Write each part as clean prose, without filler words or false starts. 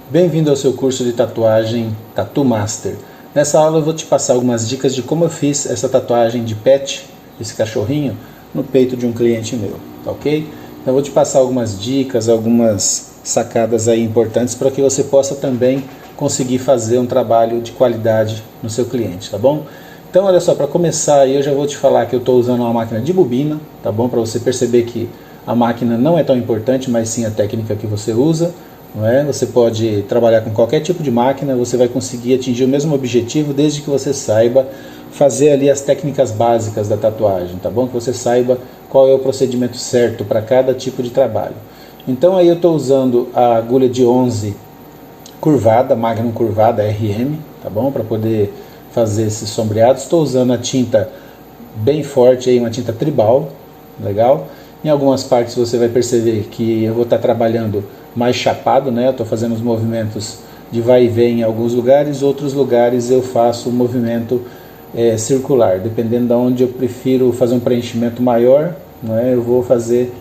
Bem-vindo ao seu curso de tatuagem Tattoo Master. Nessa aula eu vou te passar algumas dicas de como eu fiz essa tatuagem de pet, esse cachorrinho, no peito de um cliente meu, tá ok? Então eu vou te passar algumas dicas, algumas sacadas aí importantes para que você possa também conseguir fazer um trabalho de qualidade no seu cliente, tá bom? Então olha só, para começar aí eu já vou te falar que eu estou usando uma máquina de bobina, tá bom? Para você perceber que a máquina não é tão importante, mas sim a técnica que você usa. Não é? Você pode trabalhar com qualquer tipo de máquina, você vai conseguir atingir o mesmo objetivo desde que você saiba fazer ali as técnicas básicas da tatuagem, tá bom? Que você saiba qual é o procedimento certo para cada tipo de trabalho. Então aí eu estou usando a agulha de 11 curvada, Magnum curvada RM, tá bom? Para poder fazer esses sombreados. Estou usando a tinta bem forte, aí, uma tinta tribal, legal? Em algumas partes você vai perceber que eu vou estar trabalhando mais chapado, né? Eu estou fazendo os movimentos de vai e vem em alguns lugares, outros lugares eu faço o movimento circular. Dependendo de onde eu prefiro fazer um preenchimento maior, né? Eu vou fazer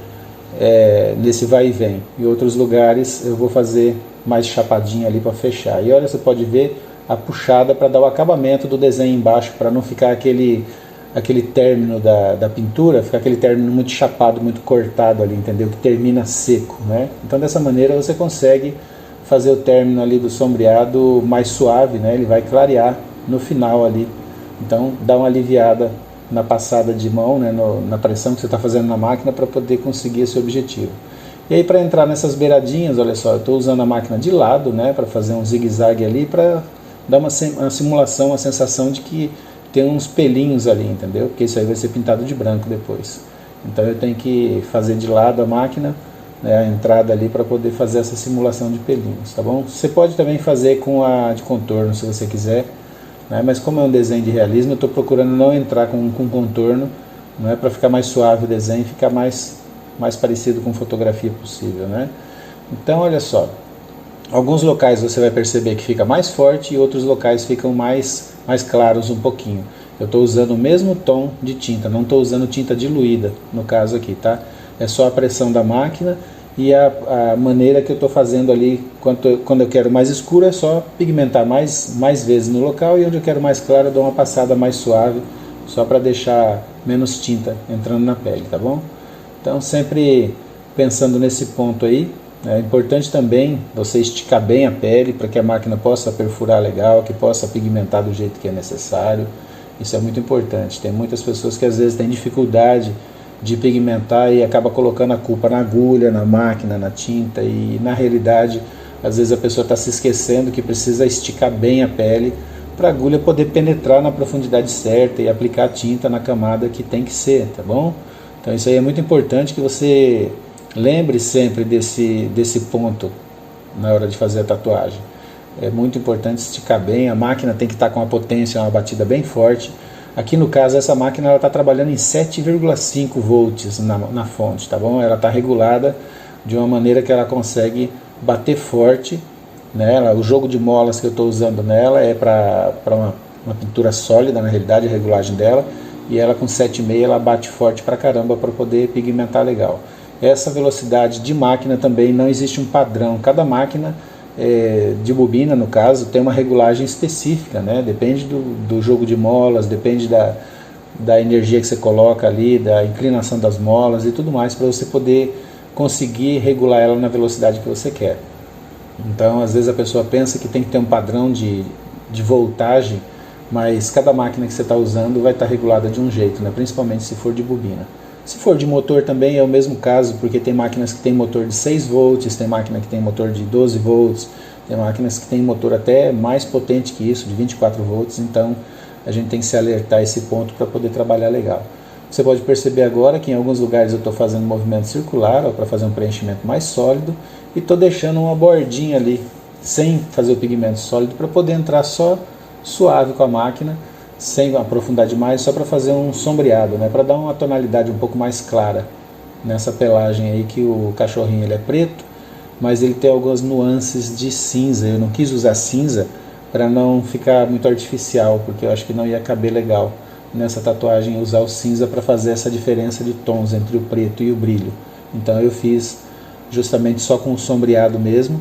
nesse vai e vem. Em outros lugares eu vou fazer mais chapadinho ali para fechar. E olha, você pode ver a puxada para dar o acabamento do desenho embaixo, para não ficar aquele término da pintura, fica aquele término muito chapado, muito cortado ali, entendeu? Que termina seco, né? Então dessa maneira você consegue fazer o término ali do sombreado mais suave, né? Ele vai clarear no final ali. Então dá uma aliviada na passada de mão, né? Na pressão que você está fazendo na máquina para poder conseguir esse objetivo. E aí para entrar nessas beiradinhas, olha só, eu estou usando a máquina de lado, né? Para fazer um zigue-zague ali, para dar uma simulação, uma sensação de que tem uns pelinhos ali, entendeu? Porque isso aí vai ser pintado de branco depois. Então eu tenho que fazer de lado a máquina, né, a entrada ali para poder fazer essa simulação de pelinhos, tá bom? Você pode também fazer com a de contorno se você quiser, né, mas como é um desenho de realismo, eu estou procurando não entrar com contorno, não é, para ficar mais suave o desenho e ficar mais parecido com fotografia possível, né? Então olha só, alguns locais você vai perceber que fica mais forte e outros locais ficam mais claros um pouquinho. Eu estou usando o mesmo tom de tinta, não estou usando tinta diluída no caso aqui, tá? É só a pressão da máquina e a maneira que eu estou fazendo ali. Quando eu quero mais escuro é só pigmentar mais vezes no local, e onde eu quero mais claro eu dou uma passada mais suave, só para deixar menos tinta entrando na pele, tá bom? Então sempre pensando nesse ponto aí. É importante também você esticar bem a pele para que a máquina possa perfurar legal, que possa pigmentar do jeito que é necessário. Isso é muito importante. Tem muitas pessoas que às vezes têm dificuldade de pigmentar e acaba colocando a culpa na agulha, na máquina, na tinta, e na realidade às vezes a pessoa está se esquecendo que precisa esticar bem a pele para a agulha poder penetrar na profundidade certa e aplicar a tinta na camada que tem que ser, tá bom? Então isso aí é muito importante que você lembre sempre desse ponto na hora de fazer a tatuagem. É muito importante esticar bem, a máquina tem que estar com uma potência, uma batida bem forte. Aqui no caso essa máquina está trabalhando em 7,5 volts na fonte, tá bom? Ela está regulada de uma maneira que ela consegue bater forte, né? O jogo de molas que eu estou usando nela é para uma pintura sólida, na realidade a regulagem dela, e ela com 7,5 ela bate forte pra caramba para poder pigmentar legal. Essa velocidade de máquina também não existe um padrão. Cada máquina de bobina, no caso, tem uma regulagem específica, né? Depende do jogo de molas, depende da energia que você coloca ali, da inclinação das molas e tudo mais, para você poder conseguir regular ela na velocidade que você quer. Então, às vezes a pessoa pensa que tem que ter um padrão de voltagem, mas cada máquina que você está usando vai estar regulada de um jeito, né? Principalmente se for de bobina. Se for de motor também é o mesmo caso, porque tem máquinas que tem motor de 6 volts, tem máquina que tem motor de 12 volts, tem máquinas que tem motor até mais potente que isso, de 24 volts, então a gente tem que se alertar a esse ponto para poder trabalhar legal. Você pode perceber agora que em alguns lugares eu estou fazendo um movimento circular, para fazer um preenchimento mais sólido, e estou deixando uma bordinha ali, sem fazer o pigmento sólido, para poder entrar só suave com a máquina, sem aprofundar demais, só para fazer um sombreado, né? Para dar uma tonalidade um pouco mais clara nessa pelagem aí, que o cachorrinho ele é preto, mas ele tem algumas nuances de cinza. Eu não quis usar cinza para não ficar muito artificial, porque eu acho que não ia caber legal nessa tatuagem usar o cinza para fazer essa diferença de tons entre o preto e o brilho. Então eu fiz justamente só com o sombreado mesmo,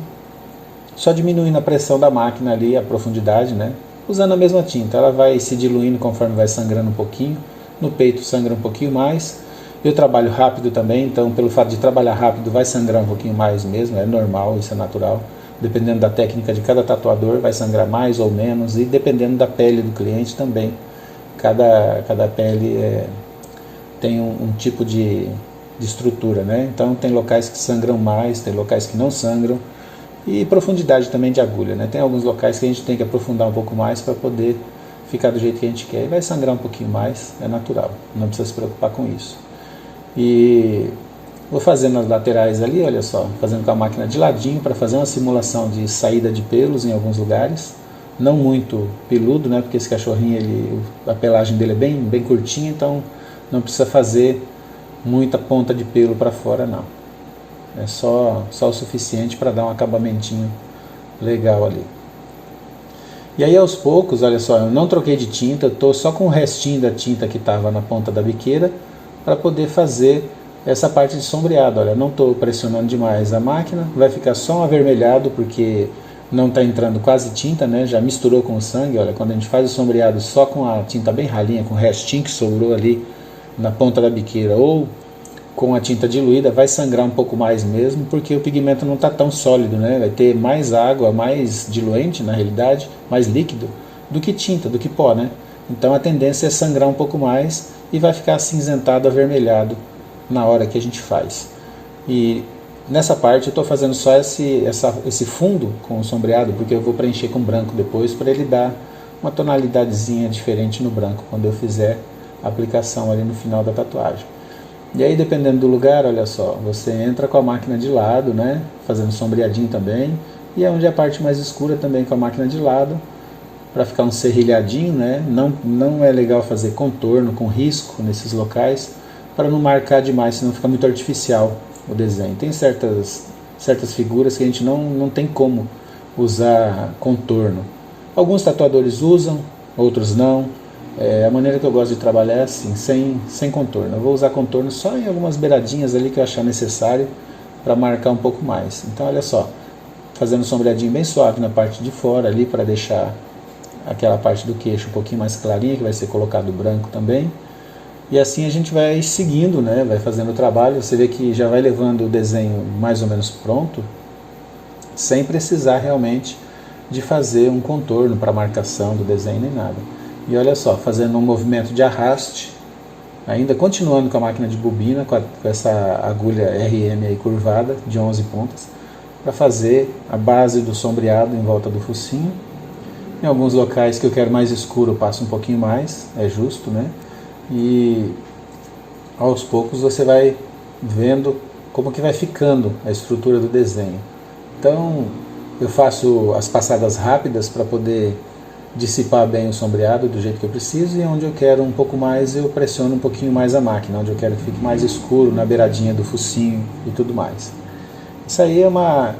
só diminuindo a pressão da máquina ali, a profundidade, né? Usando a mesma tinta, ela vai se diluindo conforme vai sangrando um pouquinho, no peito sangra um pouquinho mais. Eu trabalho rápido também, então pelo fato de trabalhar rápido vai sangrar um pouquinho mais mesmo, é normal, isso é natural. Dependendo da técnica de cada tatuador vai sangrar mais ou menos, e dependendo da pele do cliente também. Cada pele tem um tipo de estrutura, né? Então tem locais que sangram mais, tem locais que não sangram, e profundidade também de agulha, né? Tem alguns locais que a gente tem que aprofundar um pouco mais para poder ficar do jeito que a gente quer, e vai sangrar um pouquinho mais, é natural, não precisa se preocupar com isso. E vou fazendo as laterais ali, olha só, fazendo com a máquina de ladinho para fazer uma simulação de saída de pelos em alguns lugares, não muito peludo, né? Porque esse cachorrinho, a pelagem dele é bem curtinha, então não precisa fazer muita ponta de pelo para fora, não. É só o suficiente para dar um acabamentinho legal ali. E aí aos poucos, olha só, eu não troquei de tinta, eu estou só com o restinho da tinta que estava na ponta da biqueira para poder fazer essa parte de sombreado. Olha, não estou pressionando demais a máquina, vai ficar só um avermelhado porque não está entrando quase tinta, né? Já misturou com o sangue. Olha, quando a gente faz o sombreado só com a tinta bem ralinha, com o restinho que sobrou ali na ponta da biqueira, ou com a tinta diluída, vai sangrar um pouco mais mesmo, porque o pigmento não está tão sólido, né? Vai ter mais água, mais diluente na realidade, mais líquido, do que tinta, do que pó, né? Então a tendência é sangrar um pouco mais e vai ficar acinzentado, avermelhado na hora que a gente faz. E nessa parte eu estou fazendo só esse fundo com o sombreado, porque eu vou preencher com branco depois, para ele dar uma tonalidadezinha diferente no branco, quando eu fizer a aplicação ali no final da tatuagem. E aí, dependendo do lugar, olha só, você entra com a máquina de lado, né, fazendo sombreadinho também, e é onde é a parte mais escura também com a máquina de lado, para ficar um serrilhadinho, né? Não é legal fazer contorno com risco nesses locais, para não marcar demais, senão fica muito artificial o desenho. Tem certas figuras que a gente não tem como usar contorno. Alguns tatuadores usam, outros não. A maneira que eu gosto de trabalhar é assim, sem contorno. Eu vou usar contorno só em algumas beiradinhas ali que eu achar necessário para marcar um pouco mais. Então olha só, fazendo um sombreadinho bem suave na parte de fora ali, para deixar aquela parte do queixo um pouquinho mais clarinha, que vai ser colocado branco também. E assim a gente vai seguindo, né? Vai fazendo o trabalho. Você vê que já vai levando o desenho mais ou menos pronto, sem precisar realmente de fazer um contorno para marcação do desenho nem nada. E olha só, fazendo um movimento de arraste, ainda continuando com a máquina de bobina, com essa agulha RM aí curvada, de 11 pontas, para fazer a base do sombreado em volta do focinho. Em alguns locais que eu quero mais escuro, eu passo um pouquinho mais, é justo, né? E aos poucos você vai vendo como que vai ficando a estrutura do desenho. Então eu faço as passadas rápidas para poder dissipar bem o sombreado do jeito que eu preciso, e onde eu quero um pouco mais eu pressiono um pouquinho mais a máquina, onde eu quero que fique mais escuro, na beiradinha do focinho e tudo mais. Isso aí é uma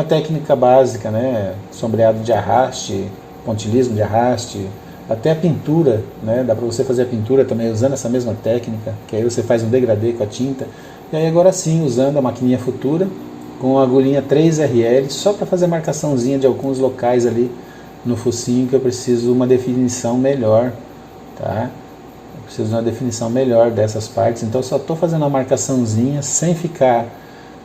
técnica básica, né? Sombreado de arraste, pontilhismo de arraste, até a pintura, né? Dá para você fazer a pintura também usando essa mesma técnica, que aí você faz um degradê com a tinta, e aí agora sim, usando a maquininha Futura, com a agulhinha 3RL, só para fazer a marcaçãozinha de alguns locais ali no focinho, que eu preciso uma definição melhor, tá? Eu preciso de uma definição melhor dessas partes, então eu só estou fazendo uma marcaçãozinha, sem ficar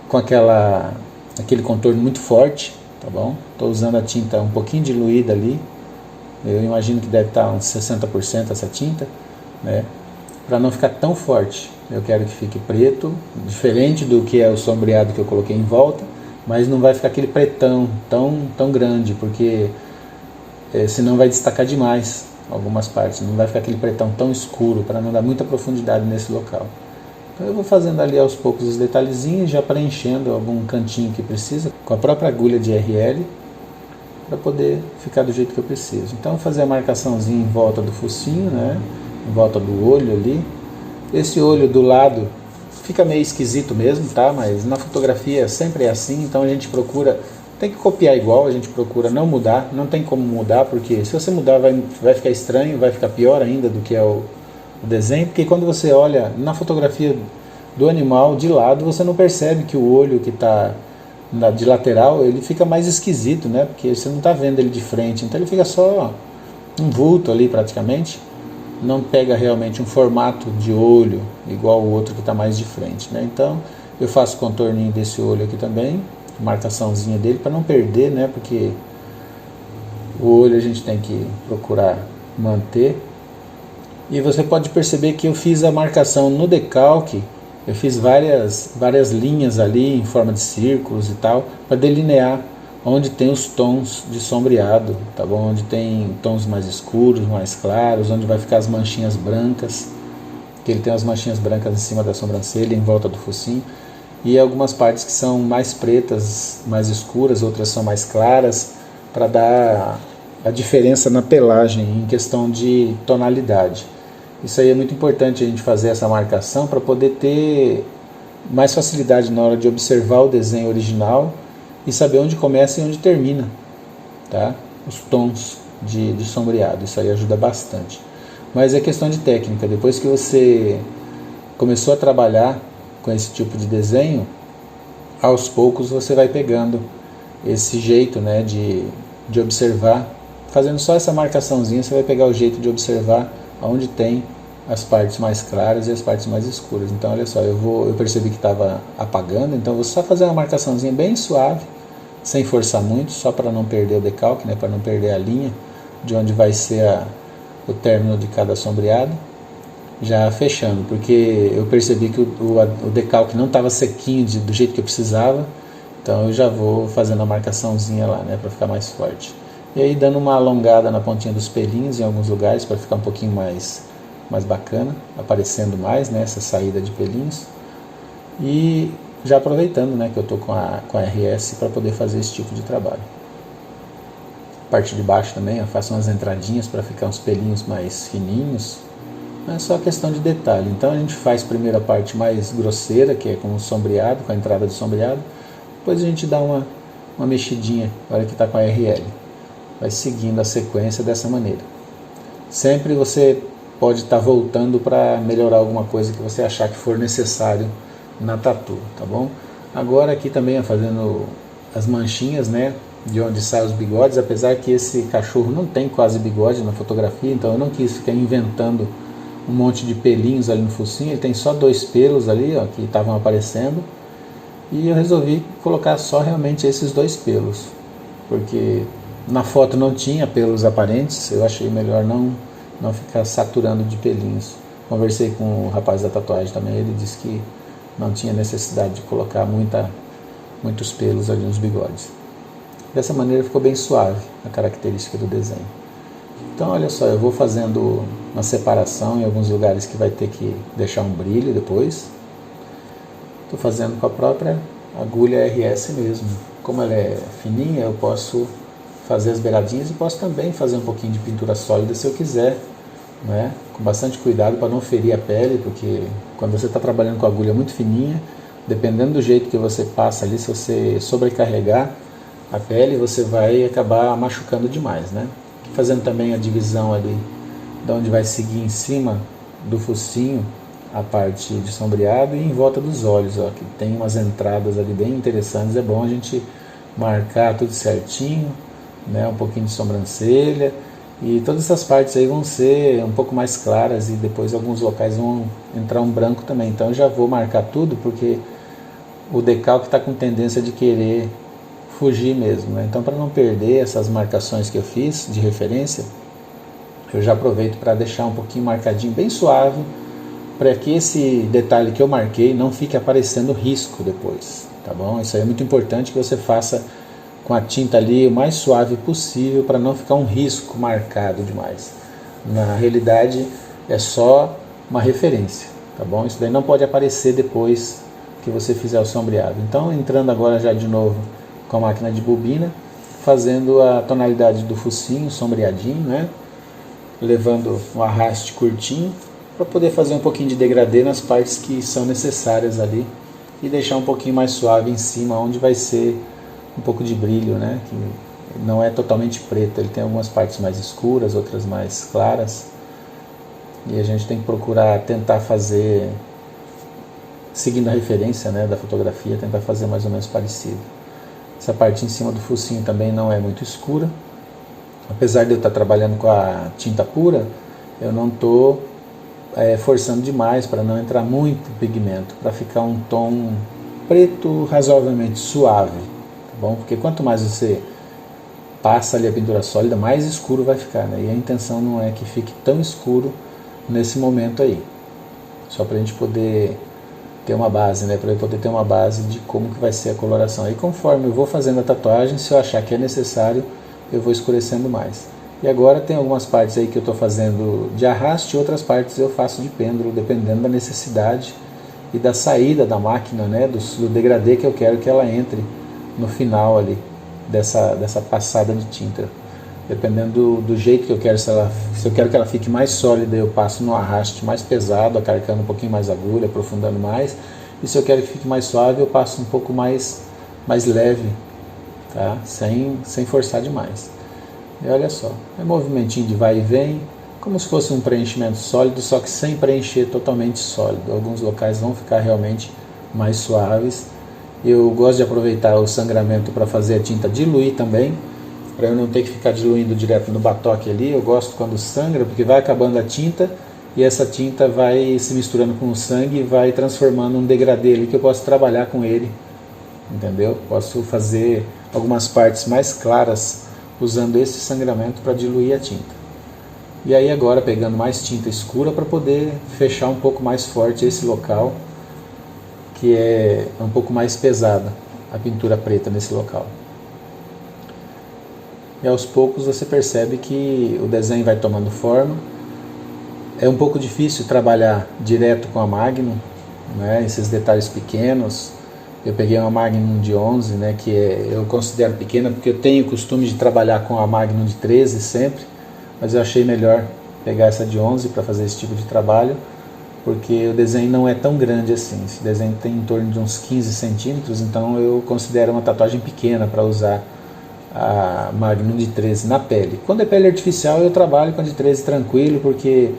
com aquele contorno muito forte, tá bom? Estou usando a tinta um pouquinho diluída ali, eu imagino que deve estar uns 60% essa tinta, né? Para não ficar tão forte. Eu quero que fique preto, diferente do que é o sombreado que eu coloquei em volta, mas não vai ficar aquele pretão tão grande, porque senão vai destacar demais algumas partes, não vai ficar aquele pretão tão escuro, para não dar muita profundidade nesse local. Então eu vou fazendo ali aos poucos os detalhezinhos, já preenchendo algum cantinho que precisa, com a própria agulha de RL, para poder ficar do jeito que eu preciso. Então fazer a marcaçãozinha em volta do focinho, né? Em volta do olho ali. Esse olho do lado fica meio esquisito mesmo, tá? Mas na fotografia sempre é assim, então a gente procura, tem que copiar igual, a gente procura não mudar, não tem como mudar, porque se você mudar vai ficar estranho, vai ficar pior ainda do que é o desenho, porque quando você olha na fotografia do animal de lado, você não percebe que o olho que está de lateral, ele fica mais esquisito, né? Porque você não está vendo ele de frente, então ele fica só um vulto ali praticamente, não pega realmente um formato de olho igual o outro que está mais de frente, né? Então eu faço contorninho desse olho aqui também, marcaçãozinha dele para não perder, né? Porque o olho a gente tem que procurar manter. E você pode perceber que eu fiz a marcação no decalque, eu fiz várias linhas ali em forma de círculos e tal, para delinear onde tem os tons de sombreado, tá bom? Onde tem tons mais escuros, mais claros, onde vai ficar as manchinhas brancas, que ele tem as manchinhas brancas em cima da sobrancelha, em volta do focinho, e algumas partes que são mais pretas, mais escuras, outras são mais claras, para dar a diferença na pelagem em questão de tonalidade. Isso aí é muito importante a gente fazer essa marcação para poder ter mais facilidade na hora de observar o desenho original e saber onde começa e onde termina, tá? Os tons de sombreado. Isso aí ajuda bastante. Mas é questão de técnica. Depois que você começou a trabalhar com esse tipo de desenho, aos poucos você vai pegando esse jeito, né, de observar. Fazendo só essa marcaçãozinha, você vai pegar o jeito de observar onde tem as partes mais claras e as partes mais escuras. Então olha só, eu percebi que estava apagando, então eu vou só fazer uma marcaçãozinha bem suave, sem forçar muito, só para não perder o decalque, né, para não perder a linha de onde vai ser o término de cada sombreado, já fechando, porque eu percebi que o decalque não estava sequinho do jeito que eu precisava, então eu já vou fazendo a marcaçãozinha lá, né, para ficar mais forte. E aí dando uma alongada na pontinha dos pelinhos em alguns lugares para ficar um pouquinho mais bacana, aparecendo mais, né, essa saída de pelinhos. E já aproveitando, né, que eu estou com a RS para poder fazer esse tipo de trabalho. A parte de baixo também eu faço umas entradinhas para ficar uns pelinhos mais fininhos. É só questão de detalhe. Então a gente faz primeiro a parte mais grosseira, que é com o sombreado, com a entrada de sombreado. Depois a gente dá uma mexidinha, na hora que está com a RL. Vai seguindo a sequência dessa maneira. Sempre você pode estar voltando para melhorar alguma coisa que você achar que for necessário na tatu, tá bom? Agora aqui também fazendo as manchinhas, né, de onde saem os bigodes, apesar que esse cachorro não tem quase bigode na fotografia, então eu não quis ficar inventando um monte de pelinhos ali no focinho, ele tem só 2 pelos ali, ó, que estavam aparecendo, e eu resolvi colocar só realmente esses 2 pelos, porque na foto não tinha pelos aparentes, eu achei melhor não ficar saturando de pelinhos. Conversei com o rapaz da tatuagem também, ele disse que não tinha necessidade de colocar muitos pelos ali nos bigodes. Dessa maneira ficou bem suave a característica do desenho. Então olha só, eu vou fazendo uma separação em alguns lugares que vai ter que deixar um brilho depois. Estou fazendo com a própria agulha RS mesmo. Como ela é fininha, eu posso fazer as beiradinhas e posso também fazer um pouquinho de pintura sólida se eu quiser, né? Com bastante cuidado para não ferir a pele, porque quando você está trabalhando com a agulha muito fininha, dependendo do jeito que você passa ali, se você sobrecarregar a pele, você vai acabar machucando demais, né? Fazendo também a divisão ali, de onde vai seguir em cima do focinho a parte de sombreado e em volta dos olhos, ó, que tem umas entradas ali bem interessantes. É bom a gente marcar tudo certinho, né? Um pouquinho de sobrancelha, e todas essas partes aí vão ser um pouco mais claras e depois alguns locais vão entrar um branco também. Então eu já vou marcar tudo, porque o decalque está com tendência de querer fugir mesmo, né? Então, para não perder essas marcações que eu fiz de referência, eu já aproveito para deixar um pouquinho marcadinho, bem suave, para que esse detalhe que eu marquei não fique aparecendo risco depois, tá bom? Isso aí é muito importante que você faça com a tinta ali o mais suave possível, para não ficar um risco marcado demais. Na realidade é só uma referência, tá bom? Isso daí não pode aparecer depois que você fizer o sombreado. Então, entrando agora já de novo com a máquina de bobina, fazendo a tonalidade do focinho sombreadinho, né? Levando um arraste curtinho para poder fazer um pouquinho de degradê nas partes que são necessárias ali e deixar um pouquinho mais suave em cima, onde vai ser um pouco de brilho, né? Que não é totalmente preto, ele tem algumas partes mais escuras, outras mais claras, e a gente tem que procurar tentar fazer, seguindo a referência, né, da fotografia, tentar fazer mais ou menos parecido. Essa parte em cima do focinho também não é muito escura. Apesar de eu estar trabalhando com a tinta pura, eu não estou forçando demais para não entrar muito pigmento, para ficar um tom preto razoavelmente suave, tá bom? Porque quanto mais você passa ali a pintura sólida, mais escuro vai ficar, né? E a intenção não é que fique tão escuro nesse momento aí. Só para a gente poder ter uma base, né? Para eu poder ter uma base de como que vai ser a coloração. Aí conforme eu vou fazendo a tatuagem, se eu achar que é necessário, eu vou escurecendo mais. E agora tem algumas partes aí que eu estou fazendo de arraste, outras partes eu faço de pêndulo, dependendo da necessidade e da saída da máquina, né? Do degradê que eu quero que ela entre no final ali dessa passada de tinta. Dependendo do jeito que eu quero, se eu quero que ela fique mais sólida, eu passo no arraste mais pesado, acaricando um pouquinho mais a agulha, aprofundando mais. E se eu quero que fique mais suave, eu passo um pouco mais leve, tá? Sem forçar demais. E olha só, é movimentinho de vai e vem, como se fosse um preenchimento sólido, só que sem preencher totalmente sólido. Alguns locais vão ficar realmente mais suaves. Eu gosto de aproveitar o sangramento para fazer a tinta diluir também, para eu não ter que ficar diluindo direto no batoque ali. Eu gosto quando sangra, porque vai acabando a tinta e essa tinta vai se misturando com o sangue e vai transformando um degradê ali que eu posso trabalhar com ele, entendeu? Posso fazer algumas partes mais claras usando esse sangramento para diluir a tinta. E aí agora pegando mais tinta escura para poder fechar um pouco mais forte esse local, que é um pouco mais pesada a pintura preta nesse local. E aos poucos você percebe que o desenho vai tomando forma. É um pouco difícil trabalhar direto com a Magnum, né? Esses detalhes pequenos. Eu peguei uma Magnum de 11, né? Que eu considero pequena porque eu tenho o costume de trabalhar com a Magnum de 13 sempre, mas eu achei melhor pegar essa de 11 para fazer esse tipo de trabalho, porque o desenho não é tão grande assim. Esse desenho tem em torno de uns 15 centímetros, então eu considero uma tatuagem pequena para usar a Magnum de 13 na pele. Quando é pele artificial eu trabalho com a de 13 tranquilo, porque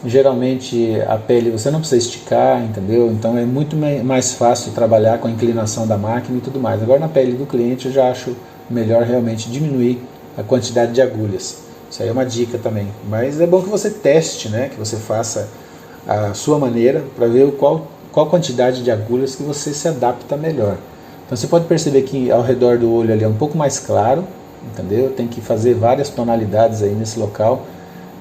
geralmente a pele você não precisa esticar, entendeu? Então é muito mais fácil trabalhar com a inclinação da máquina e tudo mais. Agora na pele do cliente eu já acho melhor realmente diminuir a quantidade de agulhas. Isso aí é uma dica também. Mas é bom que você teste, né? Que você faça a sua maneira para ver qual quantidade de agulhas que você se adapta melhor. Então você pode perceber que ao redor do olho ali é um pouco mais claro, entendeu? Tem que fazer várias tonalidades aí nesse local.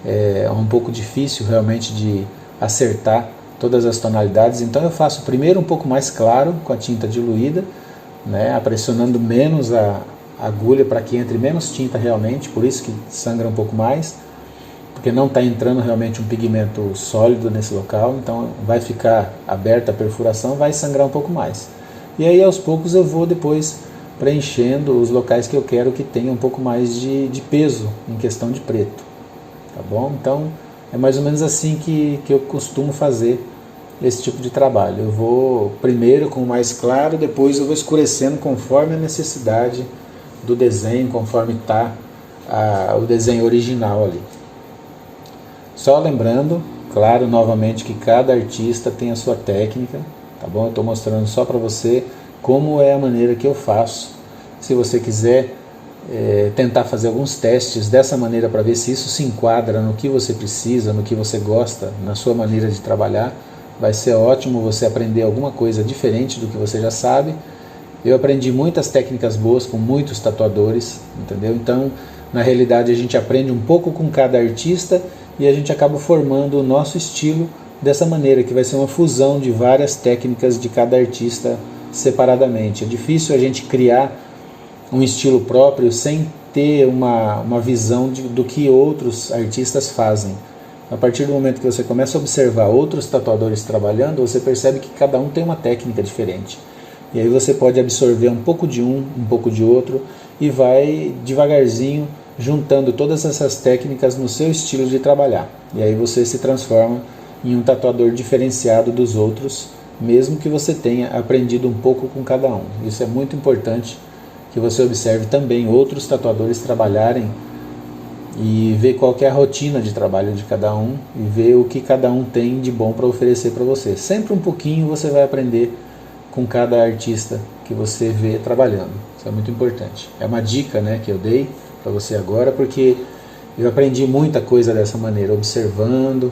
É um pouco difícil realmente de acertar todas as tonalidades. Então eu faço primeiro um pouco mais claro com a tinta diluída, né? Pressionando menos a agulha para que entre menos tinta realmente, por isso que sangra um pouco mais, porque não está entrando realmente um pigmento sólido nesse local, então vai ficar aberta a perfuração, vai sangrar um pouco mais. E aí aos poucos eu vou depois preenchendo os locais que eu quero que tenha um pouco mais de peso em questão de preto, tá bom? Então é mais ou menos assim que eu costumo fazer esse tipo de trabalho. Eu vou primeiro com o mais claro, depois eu vou escurecendo conforme a necessidade do desenho, conforme está o desenho original ali. Só lembrando, claro, novamente, que cada artista tem a sua técnica, tá bom? Eu estou mostrando só para você como é a maneira que eu faço. Se você quiser tentar fazer alguns testes dessa maneira para ver se isso se enquadra no que você precisa, no que você gosta, na sua maneira de trabalhar, vai ser ótimo você aprender alguma coisa diferente do que você já sabe. Eu aprendi muitas técnicas boas com muitos tatuadores, entendeu? Então, na realidade, a gente aprende um pouco com cada artista e a gente acaba formando o nosso estilo dessa maneira, que vai ser uma fusão de várias técnicas de cada artista separadamente. É difícil a gente criar um estilo próprio sem ter uma visão do que outros artistas fazem. A partir do momento que você começa a observar outros tatuadores trabalhando, você percebe que cada um tem uma técnica diferente. E aí você pode absorver um pouco de um pouco de outro, e vai devagarzinho juntando todas essas técnicas no seu estilo de trabalhar. E aí você se transforma em um tatuador diferenciado dos outros, mesmo que você tenha aprendido um pouco com cada um. Isso é muito importante, que você observe também outros tatuadores trabalharem e ver qual que é a rotina de trabalho de cada um e ver o que cada um tem de bom para oferecer para você. Sempre um pouquinho você vai aprender com cada artista que você vê trabalhando. Você Isso é muito importante. É uma dica, né, que eu dei para você agora, porque eu aprendi muita coisa dessa maneira, observando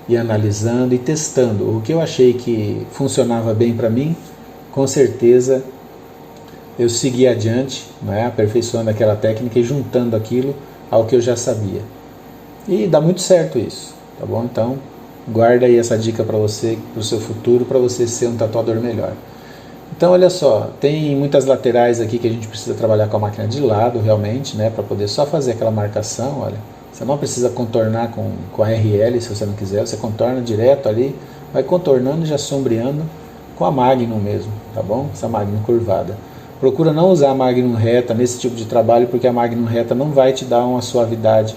e analisando e testando. O que eu achei que funcionava bem para mim, com certeza eu segui adiante, né, aperfeiçoando aquela técnica e juntando aquilo ao que eu já sabia. E dá muito certo isso, tá bom? Então, guarda aí essa dica para você, para o seu futuro, para você ser um tatuador melhor. Então, olha só, tem muitas laterais aqui que a gente precisa trabalhar com a máquina de lado, realmente, né, para poder só fazer aquela marcação, olha. Você não precisa contornar com a RL, se você não quiser, você contorna direto ali, vai contornando e já sombreando com a Magnum mesmo, tá bom? Essa Magnum curvada. Procura não usar a Magnum reta nesse tipo de trabalho, porque a Magnum reta não vai te dar uma suavidade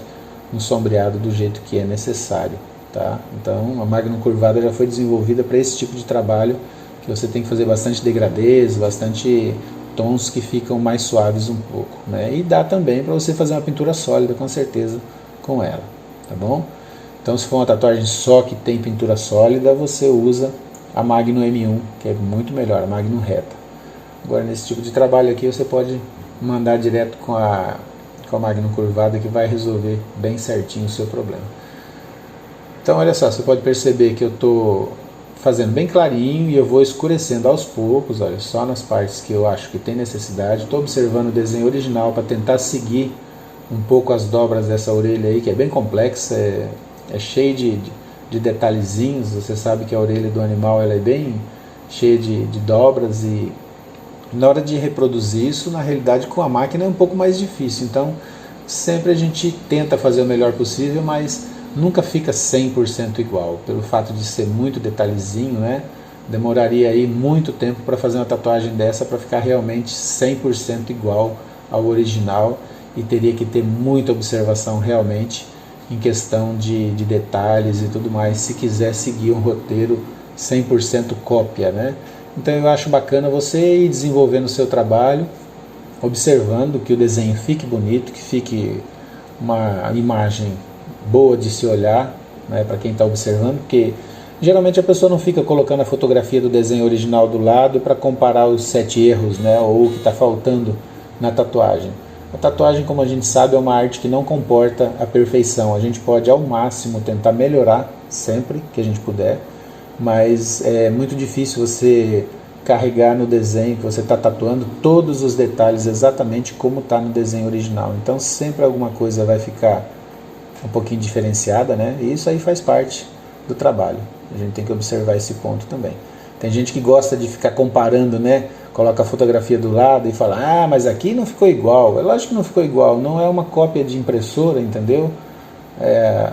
no sombreado do jeito que é necessário, tá? Então, a Magnum curvada já foi desenvolvida para esse tipo de trabalho, que você tem que fazer bastante degradês, bastante tons que ficam mais suaves um pouco, né? E dá também para você fazer uma pintura sólida, com certeza, com ela, tá bom? Então, se for uma tatuagem só que tem pintura sólida, você usa a Magnum M1, que é muito melhor, a Magnum reta. Agora, nesse tipo de trabalho aqui, você pode mandar direto com a Magnum curvada, que vai resolver bem certinho o seu problema. Então, olha só, você pode perceber que eu estou fazendo bem clarinho e eu vou escurecendo aos poucos, olha, só nas partes que eu acho que tem necessidade. Estou observando o desenho original para tentar seguir um pouco as dobras dessa orelha aí, que é bem complexa, é cheio de detalhezinhos. Você sabe que a orelha do animal ela é bem cheia de dobras, e na hora de reproduzir isso, na realidade, com a máquina é um pouco mais difícil. Então, sempre a gente tenta fazer o melhor possível, mas nunca fica 100% igual, pelo fato de ser muito detalhezinho, né? Demoraria aí muito tempo para fazer uma tatuagem dessa para ficar realmente 100% igual ao original, e teria que ter muita observação realmente em questão de detalhes e tudo mais, se quiser seguir um roteiro 100% cópia, né? Então eu acho bacana você ir desenvolvendo o seu trabalho, observando que o desenho fique bonito, que fique uma imagem boa de se olhar, né, para quem está observando, porque geralmente a pessoa não fica colocando a fotografia do desenho original do lado para comparar os 7 erros, né, ou o que está faltando na tatuagem. A tatuagem, como a gente sabe, é uma arte que não comporta a perfeição. A gente pode ao máximo tentar melhorar sempre que a gente puder, mas é muito difícil você carregar no desenho que você está tatuando todos os detalhes exatamente como está no desenho original. Então sempre alguma coisa vai ficar um pouquinho diferenciada, né? E isso aí faz parte do trabalho. A gente tem que observar esse ponto também. Tem gente que gosta de ficar comparando, né? Coloca a fotografia do lado e fala, ah, mas aqui não ficou igual. É lógico que não ficou igual, não é uma cópia de impressora, entendeu?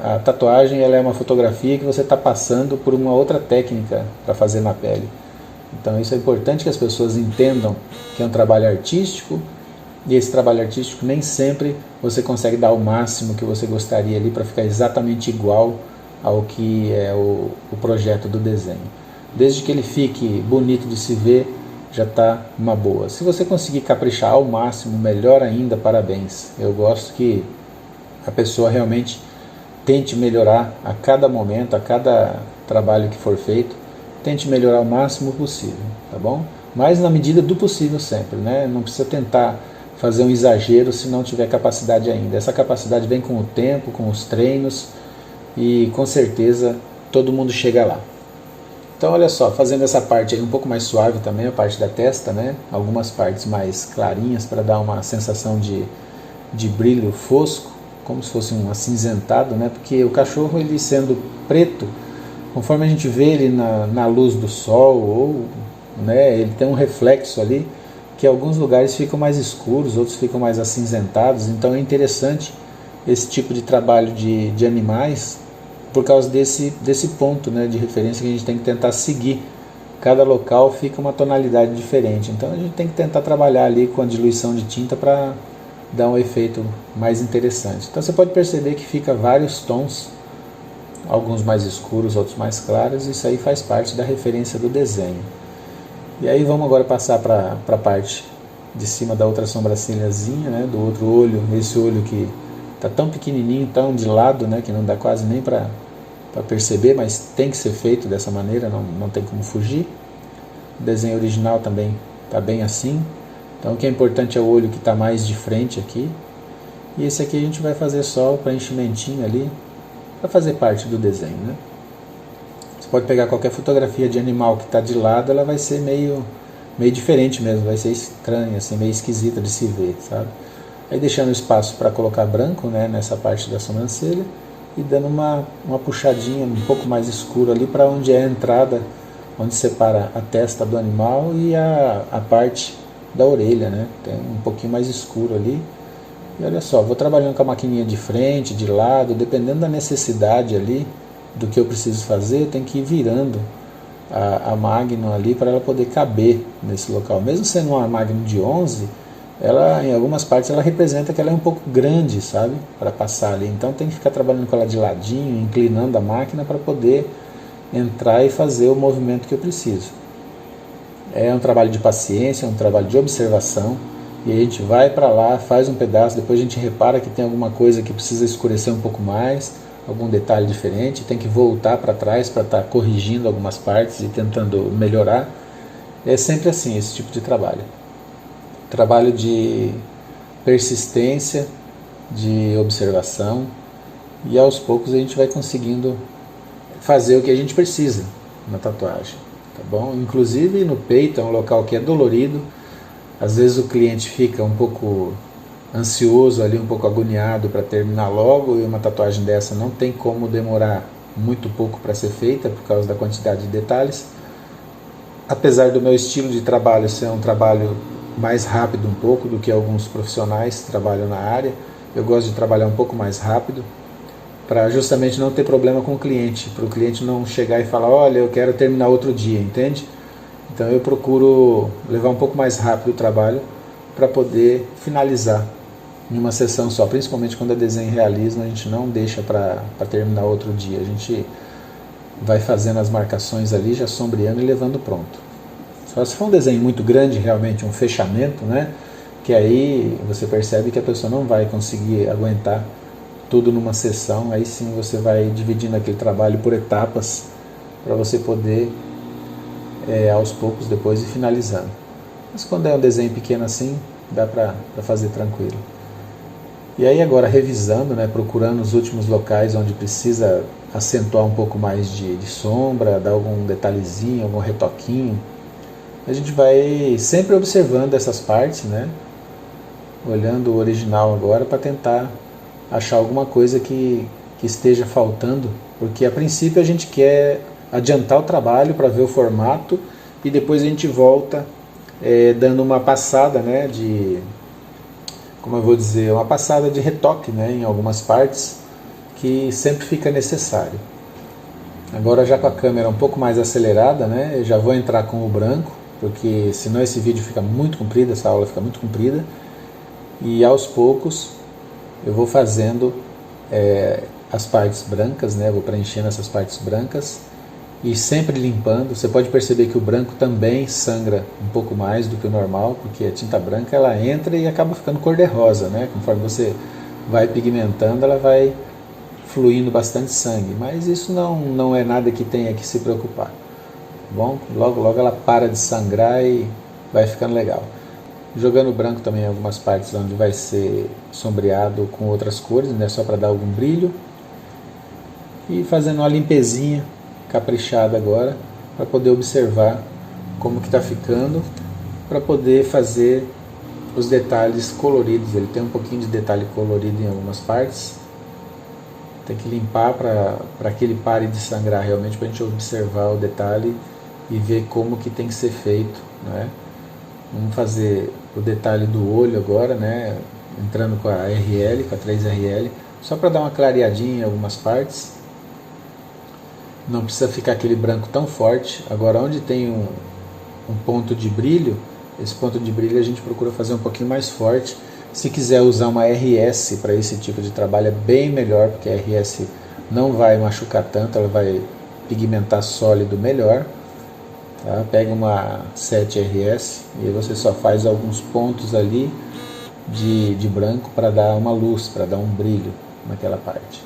A tatuagem ela é uma fotografia que você está passando por uma outra técnica para fazer na pele. Então isso é importante que as pessoas entendam que é um trabalho artístico, e esse trabalho artístico nem sempre você consegue dar o máximo que você gostaria ali para ficar exatamente igual ao que é o projeto do desenho. Desde que ele fique bonito de se ver, já está uma boa. Se você conseguir caprichar ao máximo, melhor ainda, parabéns. Eu gosto que a pessoa realmente tente melhorar a cada momento, a cada trabalho que for feito, tente melhorar o máximo possível, tá bom? Mas na medida do possível sempre, né? Não precisa tentar fazer um exagero se não tiver capacidade ainda. Essa capacidade vem com o tempo, com os treinos, e com certeza todo mundo chega lá. Então olha só, fazendo essa parte aí um pouco mais suave também, a parte da testa, né? Algumas partes mais clarinhas para dar uma sensação de brilho fosco, como se fosse um acinzentado, né? Porque o cachorro, ele sendo preto, conforme a gente vê ele na luz do sol, ou, né, ele tem um reflexo ali, que alguns lugares ficam mais escuros, outros ficam mais acinzentados. Então é interessante esse tipo de trabalho de animais, por causa desse ponto, né, de referência que a gente tem que tentar seguir. Cada local fica uma tonalidade diferente, então a gente tem que tentar trabalhar ali com a diluição de tinta para dar um efeito mais interessante. Então você pode perceber que fica vários tons, alguns mais escuros, outros mais claros. Isso aí faz parte da referência do desenho. E aí vamos agora passar para a parte de cima da outra sobrancelhazinha, né, do outro olho, esse olho que está tão pequenininho, tão de lado, né, que não dá quase nem para perceber, mas tem que ser feito dessa maneira, não tem como fugir. O desenho original também está bem assim. Então o que é importante é o olho que está mais de frente aqui. E esse aqui a gente vai fazer só o preenchimentinho ali, para fazer parte do desenho, né? Você pode pegar qualquer fotografia de animal que está de lado, ela vai ser meio diferente mesmo, vai ser estranha, assim, meio esquisita de se ver, sabe? Aí deixando espaço para colocar branco, né, nessa parte da sobrancelha e dando uma puxadinha um pouco mais escuro ali para onde é a entrada, onde separa a testa do animal e a parte da orelha, né? Tem um pouquinho mais escuro ali. E olha só, vou trabalhando com a maquininha de frente, de lado, dependendo da necessidade ali, do que eu preciso fazer, eu tenho que ir virando a Magnum ali para ela poder caber nesse local. Mesmo sendo uma Magnum de 11, ela, em algumas partes, ela representa que ela é um pouco grande, sabe? Para passar ali. Então tem que ficar trabalhando com ela de ladinho, inclinando a máquina para poder entrar e fazer o movimento que eu preciso. É um trabalho de paciência, é um trabalho de observação. E a gente vai para lá, faz um pedaço, depois a gente repara que tem alguma coisa que precisa escurecer um pouco mais, algum detalhe diferente, tem que voltar para trás para estar corrigindo algumas partes e tentando melhorar. É sempre assim esse tipo de trabalho. Trabalho de persistência, de observação, e aos poucos a gente vai conseguindo fazer o que a gente precisa na tatuagem, tá bom? Inclusive no peito é um local que é dolorido. Às vezes o cliente fica um pouco ansioso ali, um pouco agoniado para terminar logo, e uma tatuagem dessa não tem como demorar muito pouco para ser feita por causa da quantidade de detalhes. Apesar do meu estilo de trabalho ser um trabalho mais rápido um pouco do que alguns profissionais que trabalham na área, eu gosto de trabalhar um pouco mais rápido para justamente não ter problema com o cliente, para o cliente não chegar e falar, olha, eu quero terminar outro dia, entende? Então eu procuro levar um pouco mais rápido o trabalho para poder finalizar em uma sessão só, principalmente quando é desenho e realismo, a gente não deixa para terminar outro dia, a gente vai fazendo as marcações ali, já sombreando e levando pronto. Só se for um desenho muito grande, realmente um fechamento, né, que aí você percebe que a pessoa não vai conseguir aguentar tudo numa sessão, aí sim você vai dividindo aquele trabalho por etapas para você poder aos poucos depois ir finalizando. Mas quando é um desenho pequeno assim, dá para fazer tranquilo. E aí agora revisando, né, procurando os últimos locais onde precisa acentuar um pouco mais de sombra, dar algum detalhezinho, algum retoquinho, a gente vai sempre observando essas partes, né, olhando o original agora para tentar achar alguma coisa que esteja faltando, porque a princípio a gente quer adiantar o trabalho para ver o formato e depois a gente volta dando uma passada, né, como eu vou dizer, uma passada de retoque, né, em algumas partes que sempre fica necessário. Agora já com a câmera um pouco mais acelerada, né, eu já vou entrar com o branco, porque senão esse vídeo fica muito comprido, essa aula fica muito comprida, e aos poucos eu vou fazendo as partes brancas, né, vou preenchendo essas partes brancas e sempre limpando. Você pode perceber que o branco também sangra um pouco mais do que o normal, porque a tinta branca ela entra e acaba ficando cor-de-rosa, né? Conforme você vai pigmentando, ela vai fluindo bastante sangue, mas isso não é nada que tenha que se preocupar, tá bom? Logo logo ela para de sangrar e vai ficando legal. Jogando branco também em algumas partes onde vai ser sombreado com outras cores, né? Só para dar algum brilho, e fazendo uma limpezinha caprichada agora, para poder observar como que está ficando, para poder fazer os detalhes coloridos. Ele tem um pouquinho de detalhe colorido em algumas partes, tem que limpar para que ele pare de sangrar realmente, para a gente observar o detalhe e ver como que tem que ser feito, né? Vamos fazer o detalhe do olho agora, né? Entrando com a RL, com a 3RL, só para dar uma clareadinha em algumas partes. Não precisa ficar aquele branco tão forte. Agora onde tem um ponto de brilho, esse ponto de brilho a gente procura fazer um pouquinho mais forte. Se quiser usar uma RS para esse tipo de trabalho é bem melhor, porque a RS não vai machucar tanto, ela vai pigmentar sólido melhor. Tá? Pega uma 7RS e aí você só faz alguns pontos ali de branco para dar uma luz, para dar um brilho naquela parte.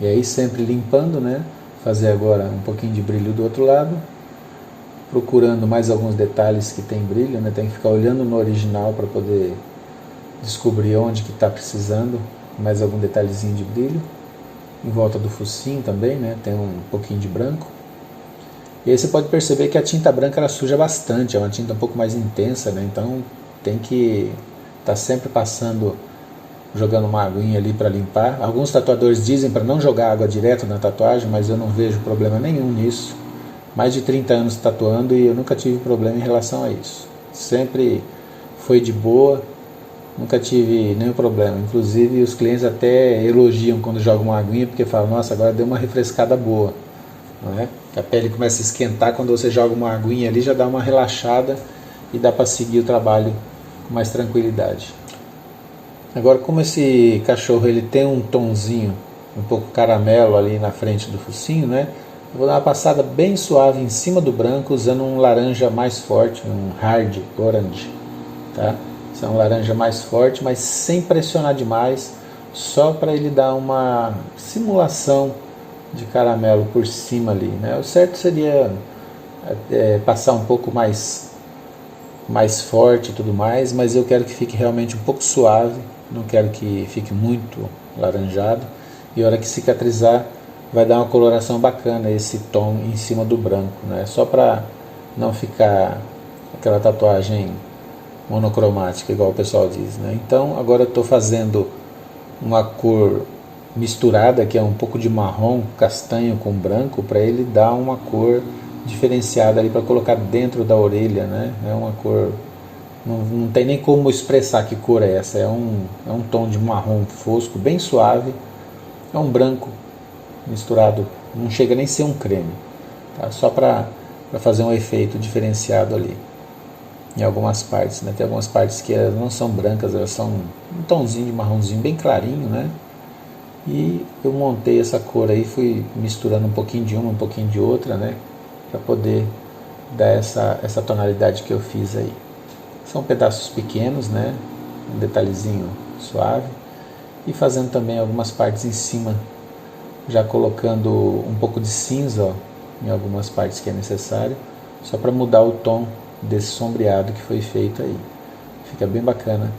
E aí sempre limpando, né? Fazer agora um pouquinho de brilho do outro lado. procurando mais alguns detalhes que tem brilho, né? Tem que ficar olhando no original para poder descobrir onde que está precisando mais algum detalhezinho de brilho. Em volta do focinho também, né? Tem um pouquinho de branco. E aí você pode perceber que a tinta branca ela suja bastante, é uma tinta um pouco mais intensa, né? Então tem que estar sempre passando, jogando uma aguinha ali para limpar. Alguns tatuadores dizem para não jogar água direto na tatuagem, mas eu não vejo problema nenhum nisso. Mais de 30 anos tatuando e eu nunca tive problema em relação a isso. Sempre foi de boa, nunca tive nenhum problema. Inclusive os clientes até elogiam quando jogam uma aguinha, porque falam, nossa, agora deu uma refrescada boa. Não é? A pele começa a esquentar, quando você joga uma aguinha ali já dá uma relaxada e dá para seguir o trabalho com mais tranquilidade. Agora, como esse cachorro ele tem um tonzinho um pouco caramelo ali na frente do focinho, né? Eu vou dar uma passada bem suave em cima do branco, usando um laranja mais forte, um hard orange, tá? Esse é um laranja mais forte, mas sem pressionar demais, só para ele dar uma simulação de caramelo por cima ali, né? O certo seria passar um pouco mais forte e tudo mais, mas eu quero que fique realmente um pouco suave, não quero que fique muito laranjado, e a hora que cicatrizar vai dar uma coloração bacana esse tom em cima do branco, né? Só para não ficar aquela tatuagem monocromática, igual o pessoal diz, né? Então agora eu estou fazendo uma cor misturada, que é um pouco de marrom, castanho com branco, para ele dar uma cor diferenciada ali para colocar dentro da orelha, né? É uma cor, não tem nem como expressar que cor é essa, é um tom de marrom fosco, bem suave, é um branco misturado, não chega nem a ser um creme, tá? Só para fazer um efeito diferenciado ali em algumas partes, né? Tem algumas partes que não são brancas, elas são um tomzinho de marronzinho bem clarinho, né? E eu montei essa cor aí, fui misturando um pouquinho de uma, um pouquinho de outra, né? Para poder dar essa tonalidade que eu fiz aí. São pedaços pequenos, né? Um detalhezinho suave. E fazendo também algumas partes em cima, já colocando um pouco de cinza, ó, em algumas partes que é necessário, só para mudar o tom desse sombreado que foi feito aí. Fica bem bacana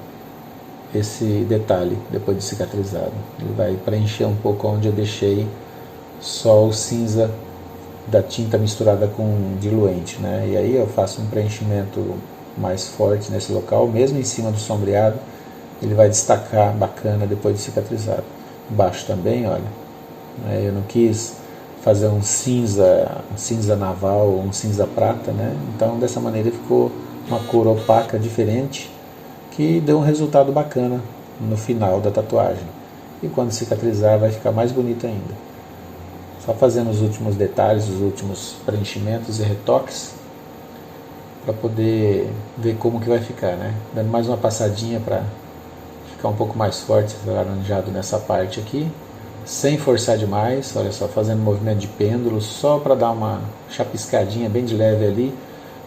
esse detalhe depois de cicatrizado. Ele vai preencher um pouco onde eu deixei só o cinza da tinta misturada com diluente, né? E aí eu faço um preenchimento mais forte nesse local, mesmo em cima do sombreado, ele vai destacar bacana depois de cicatrizado. Embaixo também, olha, eu não quis fazer um cinza naval, um cinza prata, né? Então dessa maneira ficou uma cor opaca diferente, que deu um resultado bacana no final da tatuagem. E quando cicatrizar vai ficar mais bonito ainda. Só fazendo os últimos detalhes, os últimos preenchimentos e retoques, para poder ver como que vai ficar, né? Dando mais uma passadinha para ficar um pouco mais forte esse alaranjado nessa parte aqui, sem forçar demais, olha só, fazendo movimento de pêndulo, só para dar uma chapiscadinha bem de leve ali,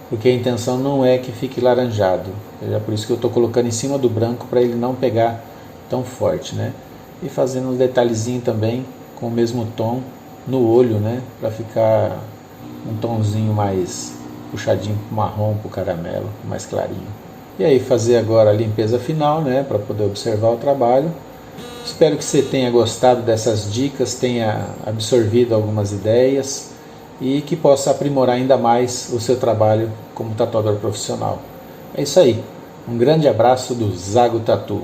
porque a intenção não é que fique laranjado, é por isso que eu estou colocando em cima do branco, para ele não pegar tão forte, né? E fazendo um detalhezinho também, com o mesmo tom, no olho, né? Para ficar um tomzinho mais puxadinho pro marrom, pro caramelo, mais clarinho. E aí fazer agora a limpeza final, né? Para poder observar o trabalho. Espero que você tenha gostado dessas dicas, tenha absorvido algumas ideias e que possa aprimorar ainda mais o seu trabalho como tatuador profissional. É isso aí. Um grande abraço do Zago Tatu.